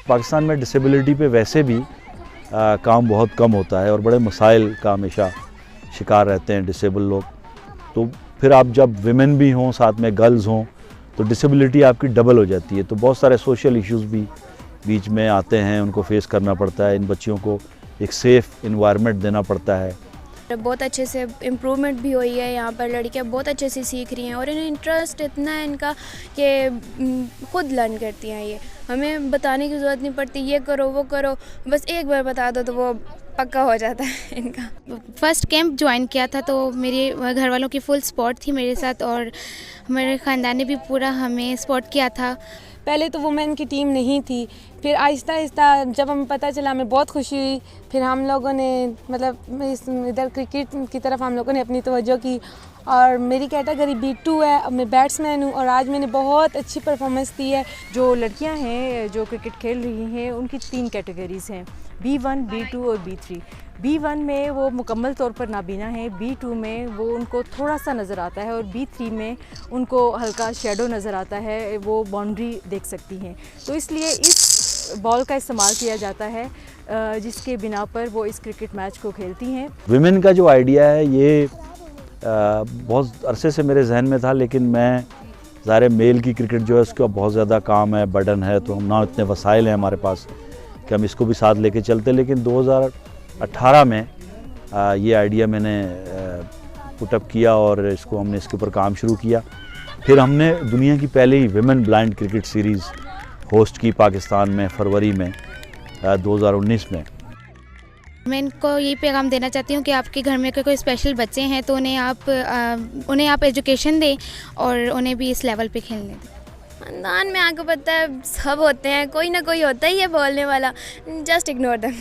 पाकिस्तान में डिसेबिलिटी पे वैसे भी काम बहुत कम होता है और बड़े मसाइल का हमेशा शिकार रहते हैं डिसेबल लोग। तो फिर आप जब विमेन भी हों साथ में गर्ल्स हों तो डिसेबिलिटी आपकी डबल हो जाती है। तो बहुत सारे सोशल इश्यूज़ भी बीच में आते हैं, उनको फेस करना पड़ता है। इन बच्चियों को एक सेफ़ इन्वायरमेंट देना पड़ता है। बहुत अच्छे से इम्प्रूवमेंट भी हुई है। यहाँ पर लड़कियाँ बहुत अच्छे से सीख रही हैं और इन्हें इंटरेस्ट इतना है इनका कि खुद लर्न करती हैं। ये हमें बताने की ज़रूरत नहीं पड़ती, ये करो वो करो, बस एक बार बता दो तो वो पक्का हो जाता है इनका। फर्स्ट कैंप ज्वाइन किया था तो मेरे घर वालों की फुल सपोर्ट थी मेरे साथ और मेरे ख़ानदान ने भी पूरा हमें सपोर्ट किया था। पहले तो वुमेन की टीम नहीं थी, फिर आहिस्ता आहिस्ता जब हमें पता चला हमें बहुत खुशी हुई। फिर हम लोगों ने मतलब इधर क्रिकेट की तरफ हम लोगों ने अपनी तवज्जो की और मेरी कैटेगरी B2 है। अब मैं बैट्समैन हूँ और आज मैंने बहुत अच्छी परफॉर्मेंस दी है। जो लड़कियां हैं जो क्रिकेट खेल रही हैं उनकी 3 कैटेगरीज़ हैं, B1, B2 और B3। B1 में वो मुकम्मल तौर पर नाबीना है, B2 में वो उनको थोड़ा सा नज़र आता है और B3 में उनको हल्का शेडो नज़र आता है, वो बाउंड्री देख सकती हैं। तो इसलिए इस बॉल का इस्तेमाल किया जाता है जिसके बिना पर वो इस क्रिकेट मैच को खेलती हैं। विमेन का जो आइडिया है ये बहुत अरसे से मेरे जहन में था, लेकिन मैं ज़ाहिर मेल की क्रिकेट जो है उसका बहुत ज़्यादा काम है, बर्डन है, तो हम ना इतने वसाइल हैं हमारे पास कि हम इसको भी साथ लेके चलते। लेकिन 2018 में ये आइडिया मैंने पुटअप किया और हमने इसके ऊपर काम शुरू किया। फिर हमने दुनिया की पहली women blind cricket series host की पाकिस्तान में फरवरी में 2019 में। मैं इनको यही पैगाम देना चाहती हूँ कि आपके घर में कोई स्पेशल बच्चे हैं तो उन्हें आप एजुकेशन दें और उन्हें भी इस लेवल पे खेलने दें। खानदान में आपको पता है सब होते हैं, कोई ना कोई होता ही है बोलने वाला, जस्ट इग्नोर देम।